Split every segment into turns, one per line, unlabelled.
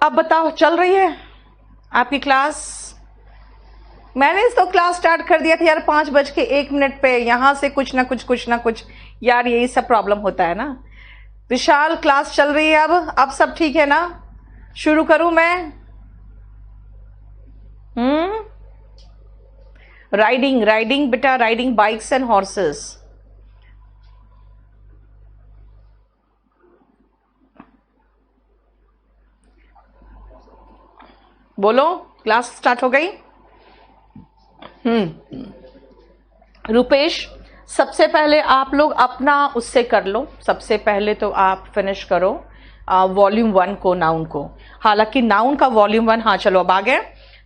अब बताओ, चल रही है आपकी क्लास? मैंने तो क्लास स्टार्ट कर दिया था यार 5:01 पे। यहाँ से कुछ ना कुछ यार, यही सब प्रॉब्लम होता है ना। विशाल, क्लास चल रही है अब सब ठीक है ना? शुरू करूं मैं? राइडिंग बेटा, राइडिंग बाइक्स एंड हॉर्सेस। बोलो, क्लास स्टार्ट हो गई? रुपेश, सबसे पहले आप लोग अपना उससे कर लो। सबसे पहले तो आप फिनिश करो वॉल्यूम 1 को, नाउन को। हालांकि नाउन का वॉल्यूम 1, हाँ चलो अब आ गए।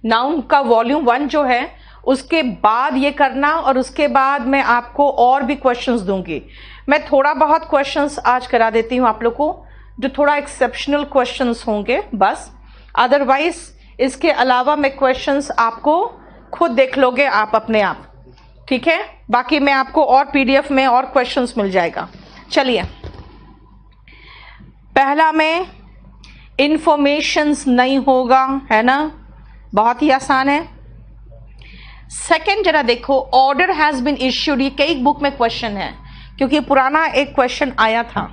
नाउन का वॉल्यूम 1 जो है उसके बाद ये करना, और उसके बाद मैं आपको और भी क्वेश्चंस दूंगी। मैं थोड़ा बहुत क्वेश्चंस आज करा देती हूँ आप लोग को, जो थोड़ा एक्सेप्शनल क्वेश्चंस होंगे बस। अदरवाइज इसके अलावा मैं क्वेश्चंस आपको खुद देख लोगे आप अपने आप, ठीक है? बाकी मैं आपको और पीडीएफ में और क्वेश्चंस मिल जाएगा। चलिए, पहला में इंफॉर्मेशंस नहीं होगा, है ना? बहुत ही आसान है। सेकंड जरा देखो, ऑर्डर हैज बीन इश्यूड। ये कई बुक में क्वेश्चन है, क्योंकि पुराना एक क्वेश्चन आया था।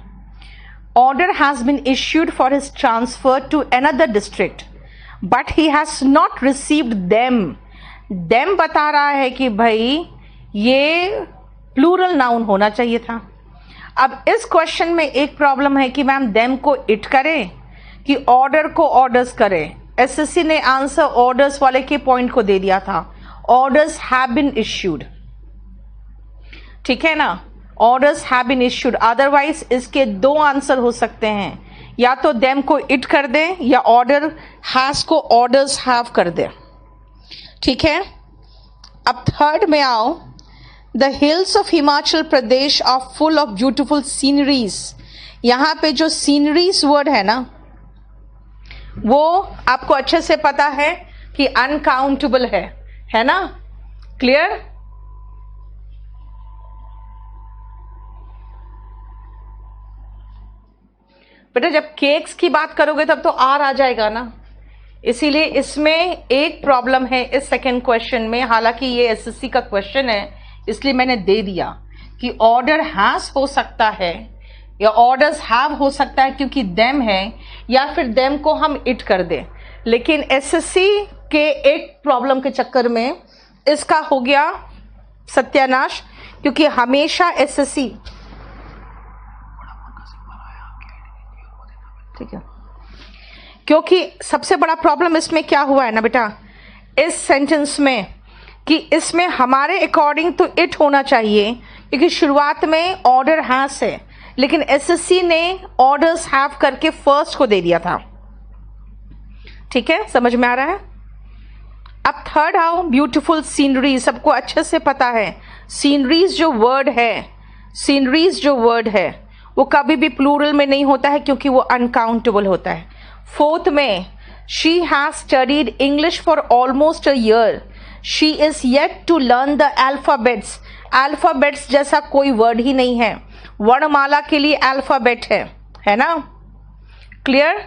Order has been issued for his transfer to another district but he has not received them बता रहा है कि भाई ये प्लूरल नाउन होना चाहिए था। अब इस क्वेश्चन में एक प्रॉब्लम है कि मैम देम को इट करें कि ऑर्डर को ऑर्डर्स करें। एसएससी ने आंसर ऑर्डर्स वाले के पॉइंट को दे दिया था, ऑर्डर्स हैव बीन इश्यूड, ठीक है ना? Orders have been issued. Otherwise इसके दो आंसर हो सकते हैं, या तो देम को इट कर दे या ऑर्डर हैज को ऑर्डर्स हैव कर दे, ठीक है? अब थर्ड में आओ, the hills of Himachal Pradesh are full of beautiful sceneries. यहां पे जो सीनरीज वर्ड है ना, वो आपको अच्छे से पता है कि अनकाउंटेबल है ना? क्लियर? बेटा जब केक्स की बात करोगे तब तो आर आ जाएगा ना, इसीलिए इसमें एक प्रॉब्लम है इस सेकंड क्वेश्चन में। हालांकि ये एसएससी का क्वेश्चन है, इसलिए मैंने दे दिया कि ऑर्डर हैज हो सकता है या ऑर्डर्स हैव हो सकता है, क्योंकि देम है, या फिर देम को हम इट कर दे। लेकिन एसएससी के एक प्रॉब्लम के चक्कर में इसका हो गया सत्यानाश, क्योंकि हमेशा एसएससी, ठीक है, क्योंकि सबसे बड़ा प्रॉब्लम इसमें क्या हुआ है ना बेटा, इस सेंटेंस में, कि इसमें हमारे अकॉर्डिंग तो इट होना चाहिए, क्योंकि शुरुआत में ऑर्डर हैज है, लेकिन एसएससी ने ऑर्डर्स हैव करके फर्स्ट को दे दिया था, ठीक है? समझ में आ रहा है? अब थर्ड आओ, ब्यूटीफुल सीनरी। सबको अच्छे से पता है सीनरीज जो वर्ड है वो कभी भी प्लूरल में नहीं होता है, क्योंकि वो अनकाउंटेबल होता है। फोर्थ में, she has studied English for almost a year, she is yet to learn the alphabets. Alphabets जैसा कोई वर्ड ही नहीं है, वर्णमाला के लिए अल्फाबेट है ना? क्लियर?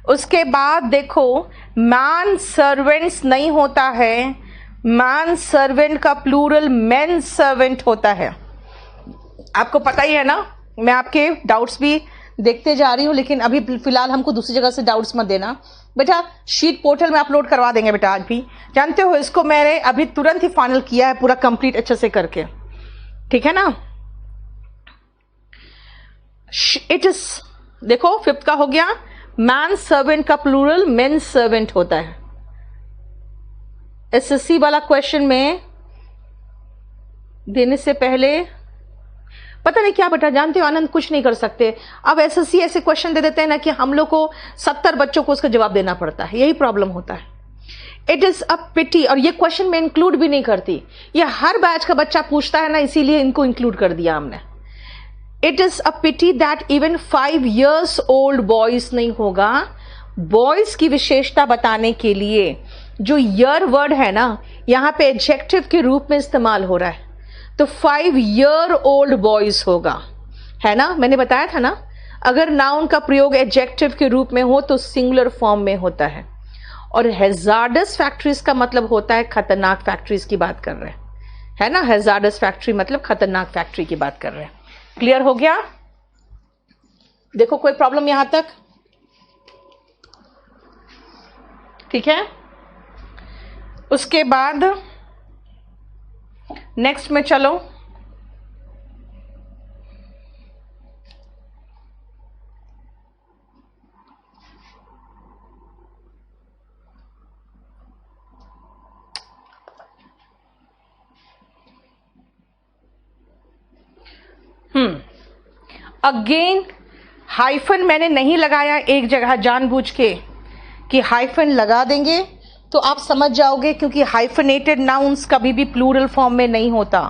उसके बाद देखो, मैन सर्वेंट्स नहीं होता है, मैन सर्वेंट का प्लूरल मेन सर्वेंट होता है। आपको पता ही है ना, मैं आपके डाउट्स भी देखते जा रही हूं, लेकिन अभी फिलहाल हमको दूसरी जगह से डाउट्स मत देना बेटा। शीट पोर्टल में अपलोड करवा देंगे बेटा आज भी, जानते हो इसको मैंने अभी तुरंत ही फाइनल किया है, पूरा कंप्लीट अच्छे से करके, ठीक है ना? इट इज, देखो फिफ्थ का हो गया, मैन सर्वेंट का प्लूरल मेन सर्वेंट होता है। एसएससी वाला क्वेश्चन में देने से पहले पता नहीं क्या बेटा, जानते हो आनंद, कुछ नहीं कर सकते। अब एसएससी ऐसे क्वेश्चन दे देते हैं ना कि हम लोग को 70 बच्चों को उसका जवाब देना पड़ता है, यही प्रॉब्लम होता है। इट इज अ पिटी, और ये क्वेश्चन में इंक्लूड भी नहीं करती, ये हर बैच का बच्चा पूछता है ना, इसीलिए इनको इंक्लूड कर दिया हमने। It is a pity that even 5 years old boys नहीं होगा। बॉयज की विशेषता बताने के लिए जो ईयर वर्ड है ना, यहां पे एडजेक्टिव के रूप में इस्तेमाल हो रहा है, तो 5 year old बॉयज होगा, है ना? मैंने बताया था ना, अगर नाउन का प्रयोग एडजेक्टिव के रूप में हो तो सिंगुलर फॉर्म में होता है। और हैजार्डस फैक्ट्रीज का मतलब होता है खतरनाक फैक्ट्रीज की बात कर रहे हैं, है ना। हैजार्डस फैक्ट्री मतलब खतरनाक फैक्ट्री की बात कर रहे हैं। क्लियर हो गया? देखो कोई प्रॉब्लम यहां तक? ठीक है। उसके बाद नेक्स्ट में चलो। अगेन हाइफन मैंने नहीं लगाया एक जगह जानबूझ के कि हाइफन लगा देंगे तो आप समझ जाओगे, क्योंकि हाइफनेटेड नाउन्स कभी भी प्लूरल फॉर्म में नहीं होता।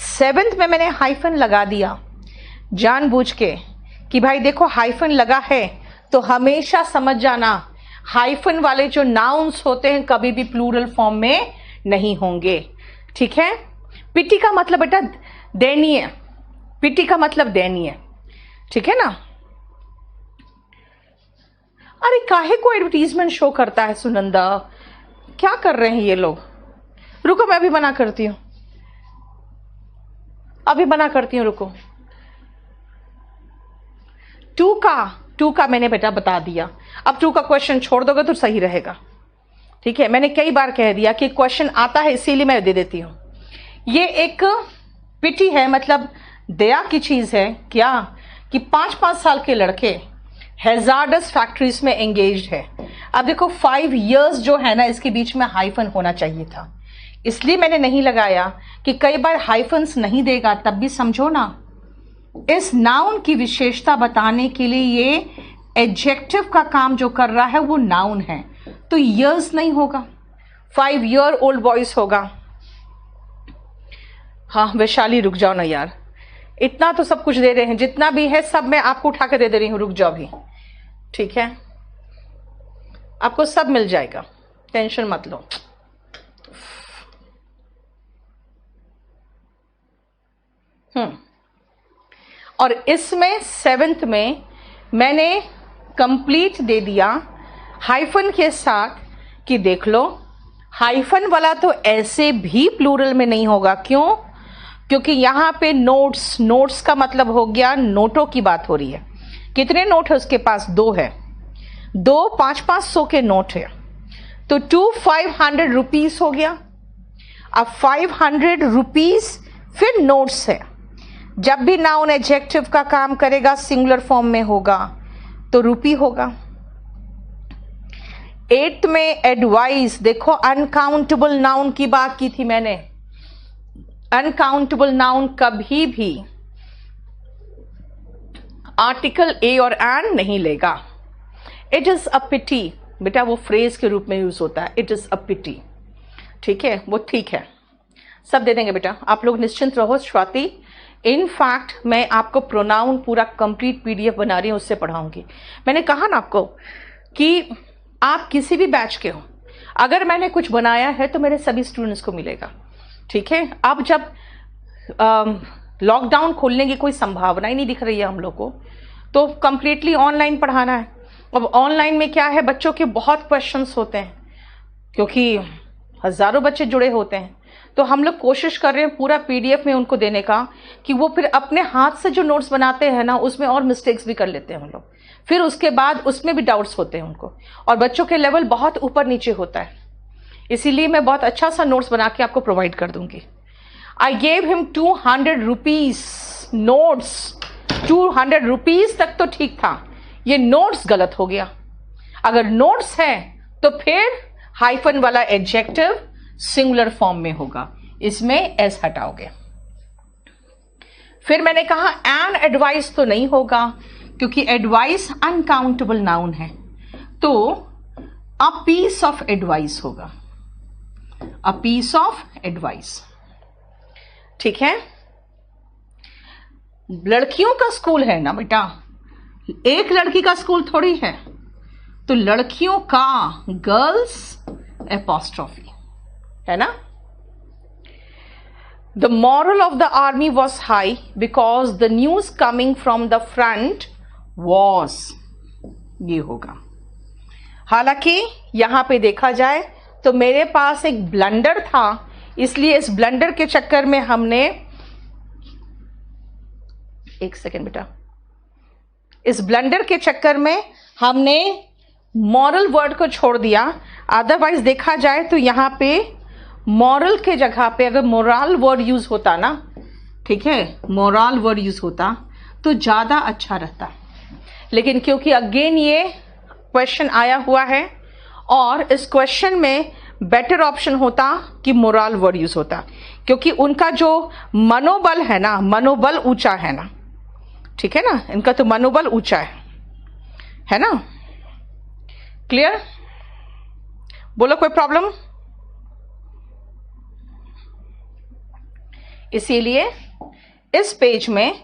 7th में मैंने हाइफन लगा दिया जानबूझ के कि भाई देखो हाइफन लगा है तो हमेशा समझ जाना हाइफन वाले जो नाउन्स होते हैं कभी भी प्लूरल फॉर्म में नहीं होंगे। ठीक है। पिटी का मतलब बेटा दयनीय, पिटी का मतलब दयनीय, ठीक है ना। अरे काहे को एडवर्टीजमेंट शो करता है सुनंदा, क्या कर रहे हैं ये लोग? रुको मैं अभी मना करती हूं, अभी मना करती हूं, रुको। टू का मैंने बेटा बता दिया, अब 2 का क्वेश्चन छोड़ दोगे तो सही रहेगा। ठीक है, मैंने कई बार कह दिया कि क्वेश्चन आता है इसीलिए मैं दे देती हूं। ये एक पिटी है, मतलब दया की चीज है क्या कि 5-5 साल के लड़के हैजार्डस फैक्ट्रीज में एंगेज्ड है। अब देखो 5 इयर्स जो है ना, इसके बीच में हाइफन होना चाहिए था, इसलिए मैंने नहीं लगाया कि कई बार हाइफन्स नहीं देगा तब भी समझो ना इस नाउन की विशेषता बताने के लिए ये एडजेक्टिव का काम जो कर रहा है वो नाउन है, तो इयर्स नहीं होगा, 5 ईयर ओल्ड बॉयज होगा। हाँ वैशाली रुक जाओ ना यार, इतना तो सब कुछ दे रहे हैं, जितना भी है सब मैं आपको उठा के दे रही हूं, रुक जाओ भी। ठीक है, आपको सब मिल जाएगा, टेंशन मत लो। और इसमें 7th में मैंने कंप्लीट दे दिया हाइफन के साथ कि देख लो हाइफन वाला तो ऐसे भी प्लूरल में नहीं होगा। क्यों? क्योंकि यहां पे नोट्स का मतलब हो गया नोटों की बात हो रही है। कितने नोट है उसके पास? 2 है, 2 500 के नोट है, तो 2 500 रुपीज हो गया। अब 500 रुपीज फिर नोट्स है, जब भी नाउन एडजेक्टिव का काम करेगा सिंगुलर फॉर्म में होगा तो रुपी होगा। 8th में एडवाइस, देखो अनकाउंटेबल नाउन की बात की थी मैंने। अनकाउंटेबल नाउन कभी भी आर्टिकल ए और एन नहीं लेगा। इट इज अ पिटी, बेटा वो फ्रेज के रूप में यूज होता है, इट इज अ पिटी। ठीक है, वो ठीक है, सब दे देंगे बेटा, आप लोग निश्चिंत रहो। स्वाति, इनफैक्ट मैं आपको प्रोनाउन पूरा कंप्लीट पीडीएफ बना रही हूं, उससे पढ़ाऊंगी। मैंने कहा ना आपको कि आप किसी भी बैच के हो, अगर मैंने कुछ बनाया है तो मेरे सभी स्टूडेंट्स को मिलेगा। ठीक है, अब जब लॉकडाउन खोलने की कोई संभावना ही नहीं दिख रही है हम लोग को, तो कंप्लीटली ऑनलाइन पढ़ाना है। अब ऑनलाइन में क्या है, बच्चों के बहुत क्वेश्चंस होते हैं क्योंकि हजारों बच्चे जुड़े होते हैं, तो हम लोग कोशिश कर रहे हैं पूरा पीडीएफ में उनको देने का कि वो फिर अपने हाथ से जो नोट्स बनाते हैं ना उसमें और मिस्टेक्स भी कर लेते हैं हम लोग, फिर उसके बाद उसमें भी डाउट्स होते हैं उनको, और बच्चों के लेवल बहुत ऊपर नीचे होता है, इसीलिए मैं बहुत अच्छा सा नोट्स बना के आपको प्रोवाइड कर दूंगी। I gave him 200 rupees notes, 200 rupees तक तो ठीक था, ये नोट्स गलत हो गया। अगर नोट्स है तो फिर हाइफन वाला एडजेक्टिव सिंगुलर फॉर्म में होगा, इसमें एस हटाओगे। फिर मैंने कहा एन एडवाइस तो नहीं होगा क्योंकि एडवाइस अनकाउंटेबल नाउन है, तो अ पीस ऑफ एडवाइस होगा, अ पीस ऑफ एडवाइस। ठीक है, लड़कियों का स्कूल है ना बेटा, एक लड़की का स्कूल थोड़ी है, तो लड़कियों का गर्ल्स एपोस्ट्रोफी है ना। The moral of the army was high because the news coming from the front was, ये होगा। हालांकि यहां पे देखा जाए तो मेरे पास एक ब्लंडर था, इसलिए इस ब्लंडर के चक्कर में हमने, एक सेकेंड बेटा, इस ब्लंडर के चक्कर में हमने मॉरल वर्ड को छोड़ दिया। अदरवाइज देखा जाए तो यहां पे मॉरल के जगह पे अगर मोराल वर्ड यूज होता ना, ठीक है, मोराल वर्ड यूज होता तो ज्यादा अच्छा रहता। लेकिन क्योंकि अगेन ये क्वेश्चन आया हुआ है और इस क्वेश्चन में बेटर ऑप्शन होता कि मोराल वर्ड यूज होता, क्योंकि उनका जो मनोबल है ना, मनोबल ऊंचा है ना, ठीक है ना, इनका तो मनोबल ऊंचा है ना। क्लियर? बोलो कोई प्रॉब्लम? इसीलिए इस पेज में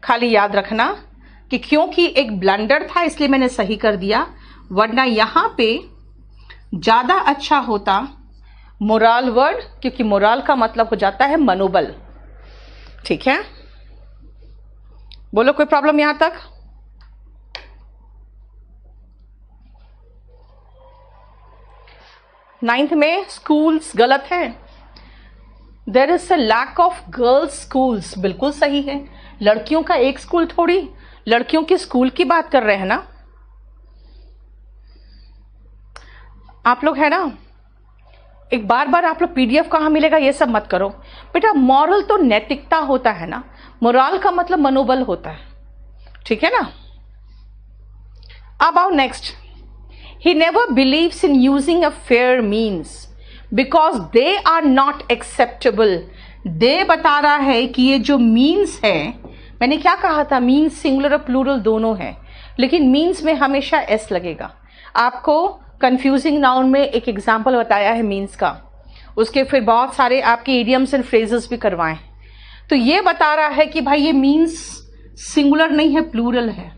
खाली याद रखना कि क्योंकि एक ब्लंडर था इसलिए मैंने सही कर दिया, वरना यहां पे ज्यादा अच्छा होता मोराल वर्ड, क्योंकि मोराल का मतलब हो जाता है मनोबल। ठीक है, बोलो कोई प्रॉब्लम यहां तक? नाइन्थ में स्कूल्स गलत है। There is a lack of girls schools, बिल्कुल सही है। लड़कियों का एक स्कूल थोड़ी, लड़कियों के स्कूल की बात कर रहे हैं ना आप लोग, है ना। एक बार बार आप लोग पीडीएफ कहां मिलेगा ये सब मत करो बेटा। मॉरल तो नैतिकता होता है ना, मोराल का मतलब मनोबल होता है, ठीक है ना। अब आओ next. He never believes in using a fair means because they are not acceptable. दे बता रहा है कि ये जो मीन्स है, मैंने क्या कहा था, मीन्स सिंगुलर और प्लूरल दोनों है, लेकिन मीन्स में हमेशा एस लगेगा। आपको कंफ्यूजिंग नाउन में एक एग्जाम्पल बताया है मीन्स का, उसके फिर बहुत सारे आपके इडियम्स एंड फ्रेजेस भी करवाए। तो ये बता रहा है कि भाई ये मीन्स सिंगुलर नहीं है, प्लूरल है,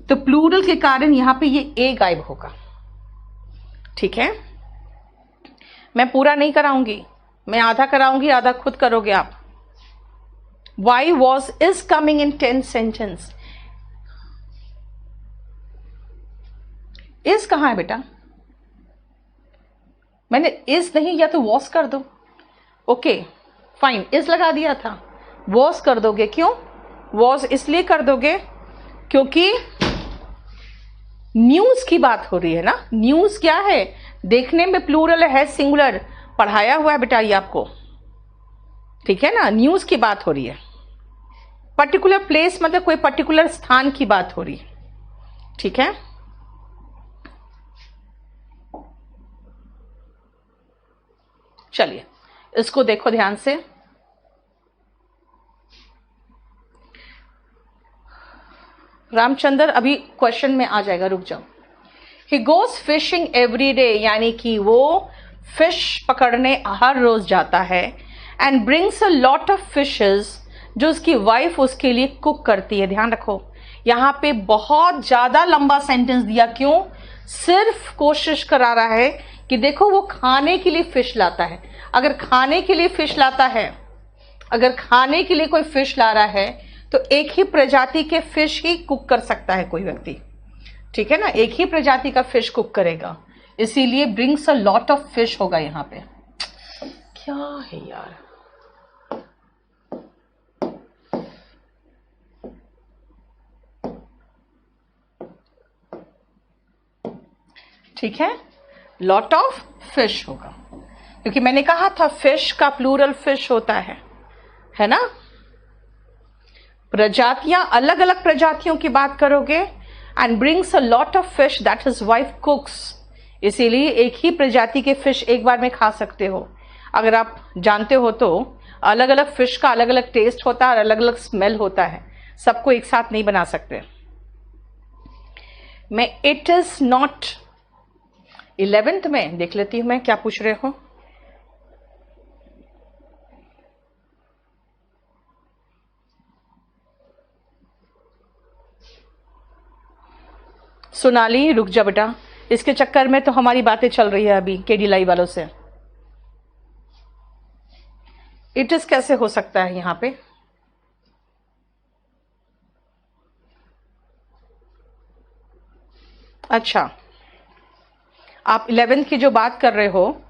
तो प्लूरल के कारण यहां पे ये ए गायब होगा। ठीक है, मैं पूरा नहीं कराऊंगी, मैं आधा कराऊंगी, आधा खुद करोगे आप। Why was is coming in 10 sentence? is कहां है बेटा? मैंने is नहीं, या तो was कर दो। ओके फाइन, is लगा दिया था, was कर दोगे। क्यों was? इसलिए कर दोगे क्योंकि न्यूज की बात हो रही है ना। न्यूज क्या है, देखने में प्लूरल है, सिंगुलर, पढ़ाया हुआ है बेटा ये आपको, ठीक है ना। न्यूज की बात हो रही है, पर्टिकुलर प्लेस मतलब कोई पर्टिकुलर स्थान की बात हो रही है, ठीक है। चलिए इसको देखो ध्यान से। रामचंद्र अभी क्वेश्चन में आ जाएगा, रुक जाओ। He goes fishing every day, यानी कि वो फिश पकड़ने हर रोज जाता है, and brings a lot of fishes, जो उसकी वाइफ उसके लिए कुक करती है। ध्यान रखो यहां पे बहुत ज्यादा लंबा सेंटेंस दिया, क्यों? सिर्फ कोशिश करा रहा है कि देखो वो खाने के लिए फिश लाता है। अगर खाने के लिए फिश लाता है, अगर खाने के लिए कोई फिश ला रहा है तो एक ही प्रजाति के फिश ही कुक कर सकता है कोई व्यक्ति, ठीक है ना। एक ही प्रजाति का फिश कुक करेगा, इसीलिए brings a lot of fish होगा यहां पे। क्या है यार, ठीक है, लॉट ऑफ फिश होगा, क्योंकि मैंने कहा था फिश का प्लूरल फिश होता है ना। प्रजातियां, अलग अलग प्रजातियों की बात करोगे, and brings a lot of fish that his wife कुक्स, इसीलिए एक ही प्रजाति के फिश एक बार में खा सकते हो। अगर आप जानते हो तो अलग अलग फिश का अलग अलग टेस्ट होता है और अलग अलग स्मेल होता है, सबको एक साथ नहीं बना सकते। मैं इट इज नॉट 11th में देख लेती हूं मैं क्या पूछ रहे हो। सोनाली रुक जा बेटा, इसके चक्कर में तो हमारी बातें चल रही है अभी केडी लाइव वालों से। इट इज कैसे हो सकता है यहां पे? अच्छा, आप 11th की जो बात कर रहे हो,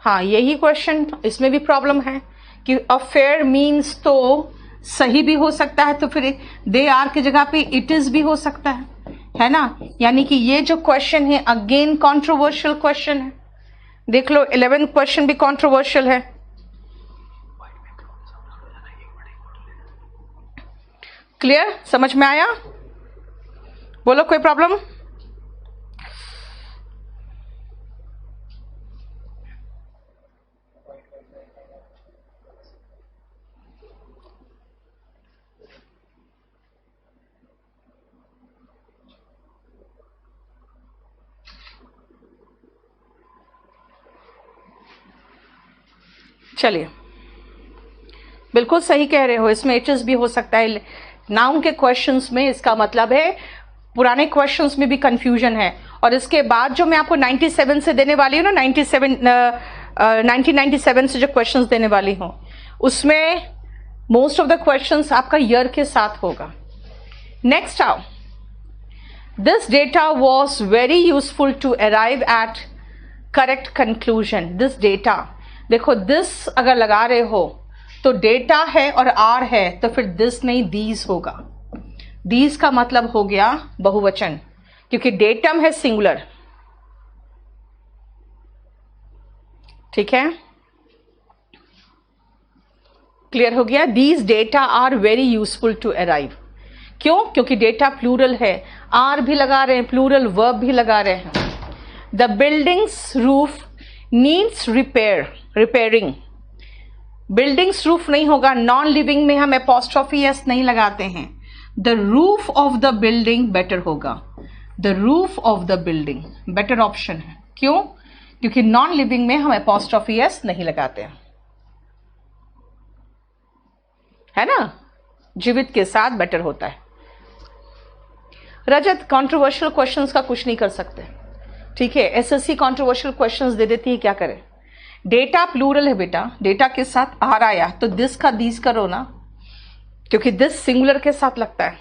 हाँ यही क्वेश्चन, इसमें भी प्रॉब्लम है कि अफेयर मीन्स तो सही भी हो सकता है, तो फिर दे आर की जगह पे इट इज भी हो सकता है ना। यानी कि ये जो क्वेश्चन है अगेन कंट्रोवर्शियल क्वेश्चन है। देख लो 11th क्वेश्चन भी कंट्रोवर्शियल है। क्लियर, समझ में आया? बोलो कोई प्रॉब्लम? चलिए, बिल्कुल सही कह रहे हो, इसमें इट भी हो सकता है। नाउन के क्वेश्चंस में इसका मतलब है पुराने क्वेश्चंस में भी कंफ्यूजन है। और इसके बाद जो मैं आपको 97 से देने वाली हूँ ना, 1997 से जो क्वेश्चंस देने वाली हूँ, उसमें मोस्ट ऑफ द क्वेश्चंस आपका ईयर के साथ होगा। नेक्स्ट आओ, this data was very useful to arrive at correct conclusion. This data, देखो दिस अगर लगा रहे हो तो डेटा है और आर है, तो फिर दिस नहीं दीज होगा। दीज का मतलब हो गया बहुवचन, क्योंकि डेटम है सिंगुलर। ठीक है, क्लियर हो गया? These data are very useful to arrive. क्यों? क्योंकि डेटा प्लूरल है, आर भी लगा रहे हैं, प्लूरल वर्ब भी लगा रहे हैं। The buildings roof needs repairing. Buildings roof नहीं होगा, नॉन लिविंग में हम एपॉस्ट्रोफी एस नहीं लगाते हैं। The roof of the building better होगा। The roof of the building better option है। क्यों? क्योंकि नॉन लिविंग में हम एपॉस्ट्रोफी एस नहीं लगाते हैं, है ना। जीवित के साथ बेटर होता है। रजत, कंट्रोवर्शियल क्वेश्चंस का कुछ नहीं कर सकते, ठीक है। एसएससी कंट्रोवर्शियल क्वेश्चंस दे देती है, क्या करें। डेटा प्लूरल है बेटा, डेटा के साथ आर आया तो दिस का दीस करो ना, क्योंकि दिस सिंगुलर के साथ लगता है।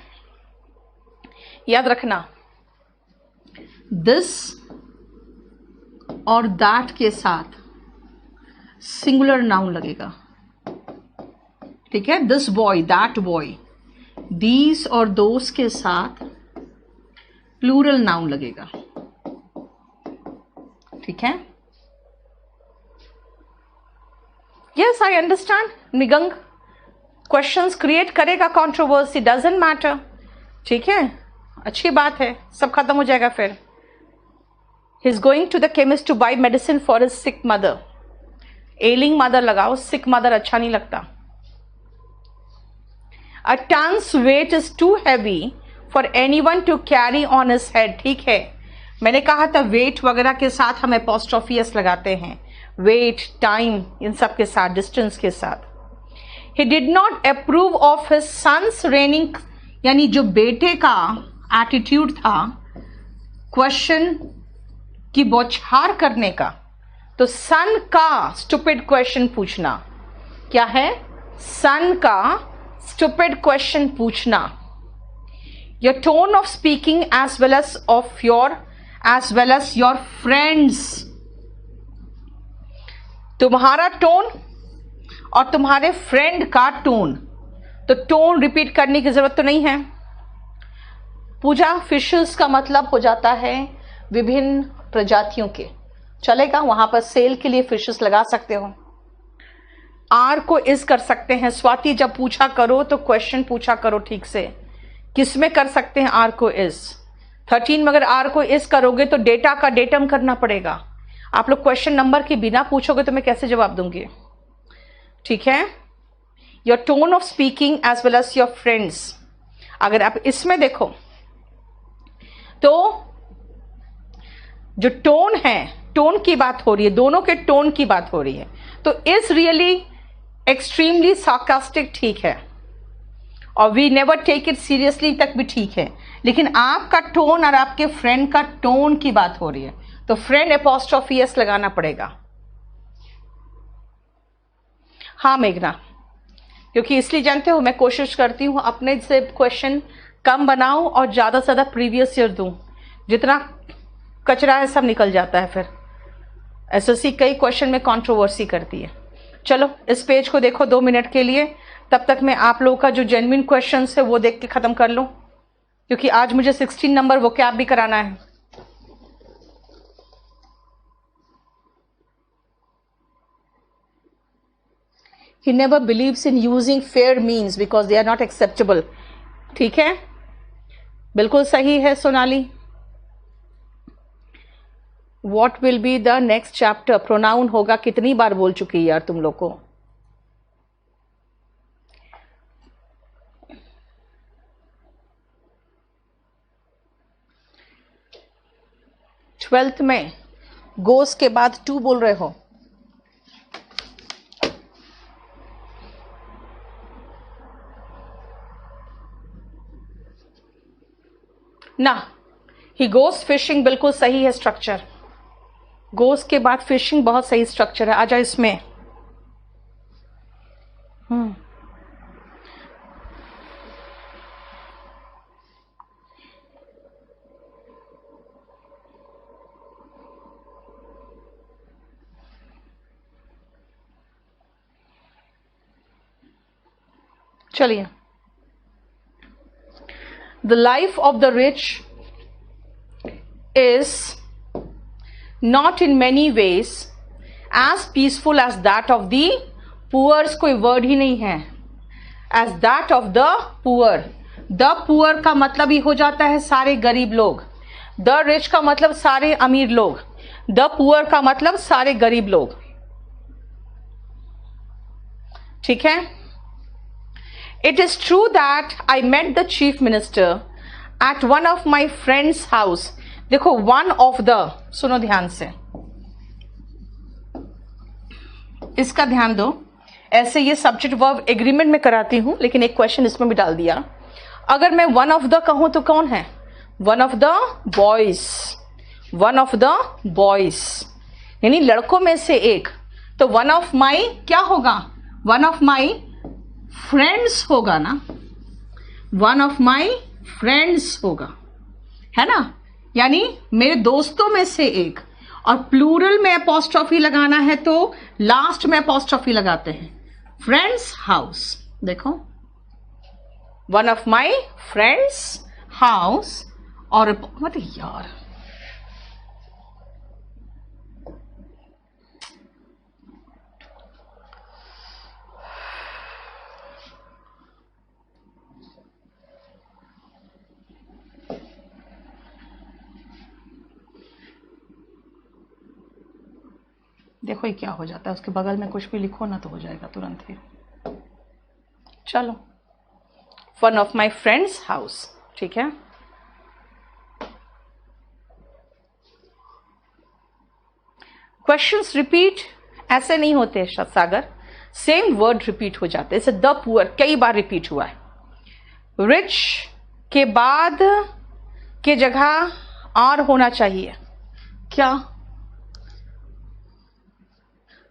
याद रखना, दिस और दैट के साथ सिंगुलर नाउन लगेगा, ठीक है। This boy, that boy, these और दोस के साथ प्लूरल नाउन लगेगा, ठीक है। Yes, I understand. निगंग क्वेश्चंस क्रिएट करेगा कंट्रोवर्सी, डजंट मैटर, ठीक है। अच्छी बात है, सब खत्म हो जाएगा फिर। He is going to the chemist to buy medicine for his sick mother. Ailing mother लगाओ, सिक मदर अच्छा नहीं लगता। A tons weight is too heavy for anyone to carry on his head. ठीक है, मैंने कहा था वेट वगैरह के साथ हम एपॉस्ट्रोफी एस लगाते हैं, वेट, टाइम, इन सब के साथ, डिस्टेंस के साथ। He did not approve of his sons raining, यानी जो बेटे का एटीट्यूड था क्वेश्चन की बौछार करने का, तो सन का स्टूपिड क्वेश्चन पूछना क्या है? सन का स्टूपिड क्वेश्चन पूछना। Your tone of speaking as well as your friends. तुम्हारा टोन और तुम्हारे फ्रेंड का टोन, तो टोन रिपीट करने की जरूरत तो नहीं है। पूजा, फिशेस का मतलब हो जाता है विभिन्न प्रजातियों के, चलेगा, वहां पर सेल के लिए फिशेस लगा सकते हो। आर को इस कर सकते हैं। स्वाति, जब पूछा करो तो क्वेश्चन पूछा करो ठीक से। किस में कर सकते हैं आर को इस? 13 में अगर आर को इस करोगे तो डेटा का डेटम करना पड़ेगा। आप लोग क्वेश्चन नंबर के बिना पूछोगे तो मैं कैसे जवाब दूंगी, ठीक है। Your tone of speaking as well as your friends. अगर आप इसमें देखो तो जो टोन है, टोन की बात हो रही है, दोनों के टोन की बात हो रही है, तो इज रियली एक्सट्रीमली सार्कास्टिक ठीक है, और we never take it seriously तक भी ठीक है। लेकिन आपका टोन और आपके फ्रेंड का टोन की बात हो रही है, तो फ्रेंड एपॉस्ट्रोफी एस लगाना पड़ेगा। हाँ मेघना, क्योंकि इसलिए जानते हो मैं कोशिश करती हूं अपने से क्वेश्चन कम बनाऊं और ज्यादा से ज्यादा प्रीवियस ईयर दूं। जितना कचरा है सब निकल जाता है। फिर एसएससी कई क्वेश्चन में कंट्रोवर्सी करती है। चलो इस पेज को देखो 2 मिनट के लिए, तब तक मैं आप लोगों का जो जेन्युइन क्वेश्चन है वो देख के खत्म कर लूं, क्योंकि आज मुझे 16 नंबर वोकैब भी कराना है। He never believes in using fair means because they are not acceptable. ठीक है, बिल्कुल सही है Sonali. What will be the next chapter? Pronoun होगा, कितनी बार बोल चुकी यार तुम लोग को। ट्वेल्थ में गोस के बाद टू बोल रहे हो। ना, ही गोस फिशिंग बिल्कुल सही है स्ट्रक्चर। गोस के बाद फिशिंग बहुत सही स्ट्रक्चर है। आजा इसमें। चलिए, the life of the rich is not in many ways as peaceful as that of the poor। कोई वर्ड ही नहीं है। as that of the poor, the poor का मतलब ही हो जाता है सारे गरीब लोग। the rich का मतलब सारे अमीर लोग। the poor का मतलब सारे गरीब लोग। ठीक है। it is true that I met the chief minister at one of my friend's house। देखो वन ऑफ द, सुनो ध्यान से, इसका ध्यान दो। ऐसे ये सब्जेक्ट वर्ब एग्रीमेंट में कराती हूं, लेकिन एक क्वेश्चन इसमें भी डाल दिया। अगर मैं वन ऑफ द कहूं तो कौन है? One of the boys. One of the boys यानी लड़कों में से एक। तो वन ऑफ माई क्या होगा? वन ऑफ माई फ्रेंड्स होगा ना। वन ऑफ माई फ्रेंड्स होगा, है ना, यानी मेरे दोस्तों में से एक। और प्लूरल में अपॉस्ट्रोफी लगाना है तो लास्ट में अपॉस्ट्रोफी लगाते हैं। फ्रेंड्स हाउस, देखो one of my friends house. और मत यार, देखो ये क्या हो जाता है, उसके बगल में कुछ भी लिखो ना तो हो जाएगा तुरंत ही। चलो, one of my friends house, ठीक है। क्वेश्चंस रिपीट ऐसे नहीं होते सागर, सेम वर्ड रिपीट हो जाते हैं। जैसे द पुअर कई बार रिपीट हुआ है। रिच के बाद के जगह और होना चाहिए क्या?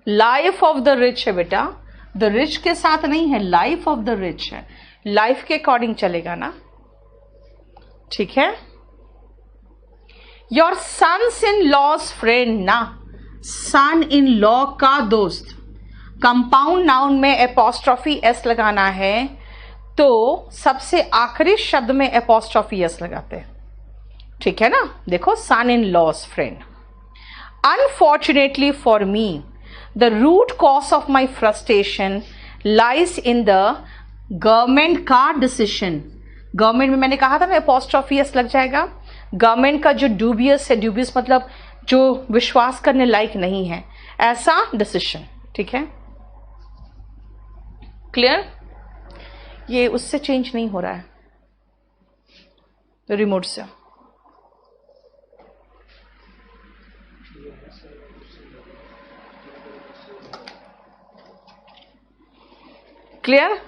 लाइफ ऑफ द रिच है बेटा, द रिच के साथ नहीं है, लाइफ ऑफ द रिच है। लाइफ के अकॉर्डिंग चलेगा ना, ठीक है। Your sons in laws friend ना, सन इन लॉ का दोस्त। कंपाउंड नाउन में एपोस्ट्रोफी एस लगाना है तो सबसे आखिरी शब्द में एपोस्ट्रोफी एस लगाते हैं, ठीक है ना। देखो son in laws friend. Unfortunately for me the root cause of my frustration lies in the government का decision। गवर्नमेंट में मैंने कहा था ना apostrophe s लग जाएगा। गवर्नमेंट का जो dubious है, dubious मतलब जो विश्वास करने लायक नहीं है, ऐसा डिसीजन, ठीक है। क्लियर? ये उससे चेंज नहीं हो रहा है रिमोट से। क्लियर?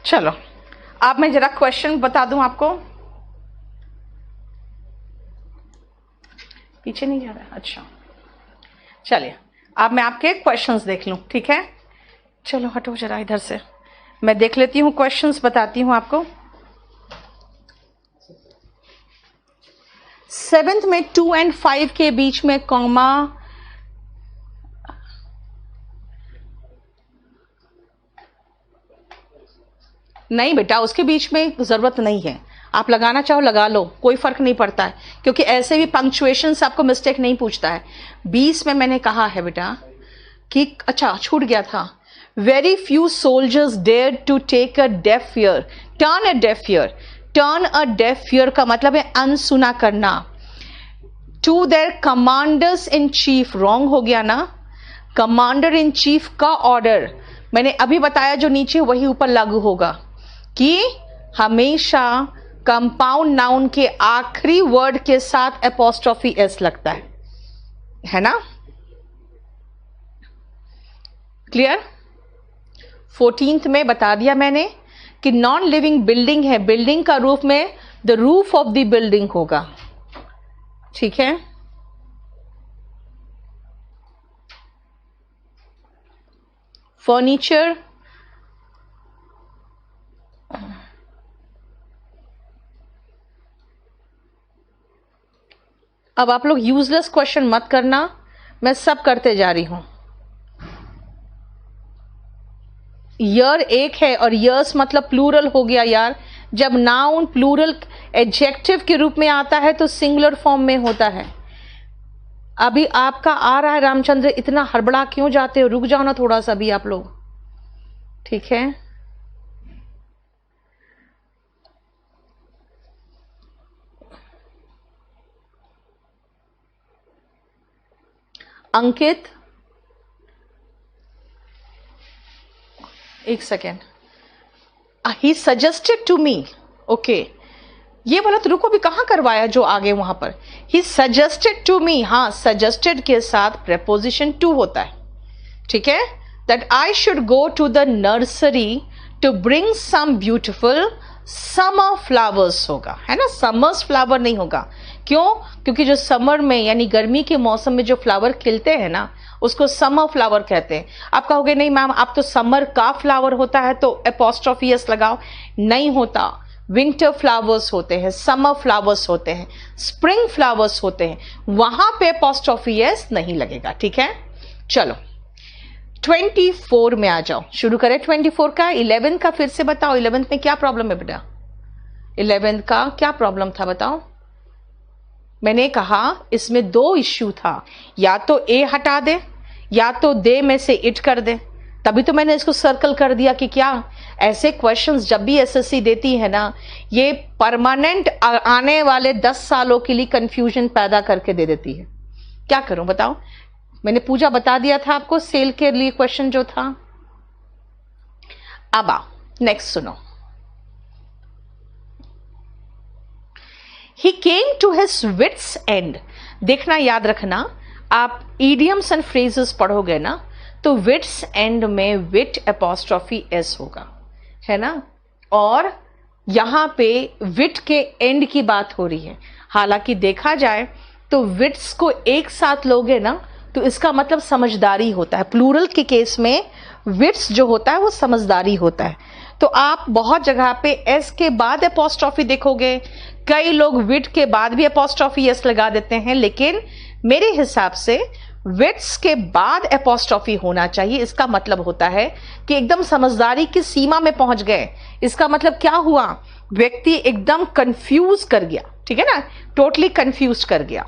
चलो अब मैं जरा क्वेश्चन बता दूं आपको। पीछे नहीं जा रहा है, अच्छा चलिए अब मैं आपके क्वेश्चंस देख लूं, ठीक है। चलो हटो जरा इधर से, मैं देख लेती हूं क्वेश्चंस, बताती हूं आपको। 7th में 2 and 5 के बीच में कॉमा, नहीं बेटा उसके बीच में जरूरत नहीं है, आप लगाना चाहो लगा लो, कोई फर्क नहीं पड़ता है, क्योंकि ऐसे भी पंक्चुएशन से आपको मिस्टेक नहीं पूछता है। 20 में मैंने कहा है बेटा कि अच्छा छूट गया था, very few soldiers dare to take a deaf ear, turn a deaf ear, turn a deaf ear का मतलब है अनसुना करना। To their commanders in chief, wrong हो गया ना, कमांडर इन चीफ का ऑर्डर मैंने अभी बताया, जो नीचे वही ऊपर लागू होगा कि हमेशा कंपाउंड नाउन के आखिरी वर्ड के साथ एपोस्ट्रोफी एस लगता है ना, क्लियर। 14th में बता दिया मैंने कि नॉन लिविंग बिल्डिंग है, बिल्डिंग का रूप में the roof of the building होगा, ठीक है। फर्नीचर, अब आप लोग यूजलेस क्वेश्चन मत करना, मैं सब करते जा रही हूं। ईयर एक है और ईयर्स मतलब प्लूरल हो गया यार, जब नाउन प्लूरल एडजेक्टिव के रूप में आता है तो सिंगुलर फॉर्म में होता है। अभी आपका आ रहा है रामचंद्र, इतना हड़बड़ा क्यों जाते हो, रुक जाओ ना थोड़ा सा भी आप लोग, ठीक है। अंकित एक second, he suggested to me, okay ये बोला तो रुको भी कहां करवाया जो आगे वहां पर, ही सजेस्टेड टू मी, हाँ सजेस्टेड के साथ प्रेपोजिशन टू होता है, ठीक है। That I should go to the nursery to bring some beautiful summer flowers होगा, है ना, समर्स फ्लावर नहीं होगा। क्यों? क्योंकि जो समर में यानी गर्मी के मौसम में जो फ्लावर खिलते हैं ना उसको समर फ्लावर कहते हैं। आप कहोगे नहीं मैम आप तो समर का फ्लावर होता है तो एपोस्ट्रोफी एस लगाओ, नहीं होता। विंटर फ्लावर्स होते हैं, समर फ्लावर्स होते हैं, स्प्रिंग फ्लावर्स होते हैं, वहां पे एपोस्ट्रोफी एस नहीं लगेगा, ठीक है। चलो 24 में आ जाओ, शुरू करें 24 का। 11 का फिर से बताओ, 11 में क्या प्रॉब्लम है बेटा, 11 का क्या प्रॉब्लम था बताओ। मैंने कहा इसमें दो इश्यू था, या तो ए हटा दे या तो दे में से इट कर दे, तभी तो मैंने इसको सर्कल कर दिया कि क्या ऐसे क्वेश्चंस जब भी एसएससी देती है ना ये परमानेंट आने वाले 10 सालों के लिए कंफ्यूजन पैदा करके दे देती है। क्या करूं बताओ, मैंने पूजा बता दिया था आपको सेल के लिए क्वेश्चन जो था। अब आओ नेक्स्ट सुनो, He came to his wits end, देखना याद रखना, आप idioms and phrases पढ़ोगे ना तो wits end में wit apostrophe s होगा, है ना। और यहां पे wit के end की बात हो रही है, हालांकि देखा जाए तो wits को एक साथ लोगे ना तो इसका मतलब समझदारी होता है। प्लूरल के केस में wits जो होता है वो समझदारी होता है। तो आप बहुत जगह पे एस के बाद एपोस्ट्रोफी देखोगे, कई लोग विट के बाद भी एपोस्ट्रोफी एस लगा देते हैं, लेकिन मेरे हिसाब से विट्स के बाद एपोस्ट्रोफी होना चाहिए। इसका मतलब होता है कि एकदम समझदारी की सीमा में पहुंच गए। इसका मतलब क्या हुआ, व्यक्ति एकदम कंफ्यूज कर गया, ठीक है ना, टोटली कंफ्यूज कर गया,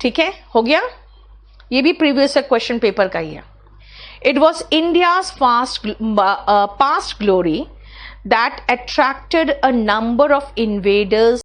ठीक है, हो गया। ये भी प्रीवियस क्वेश्चन पेपर का ही है। It was India's past glory that attracted a number of invaders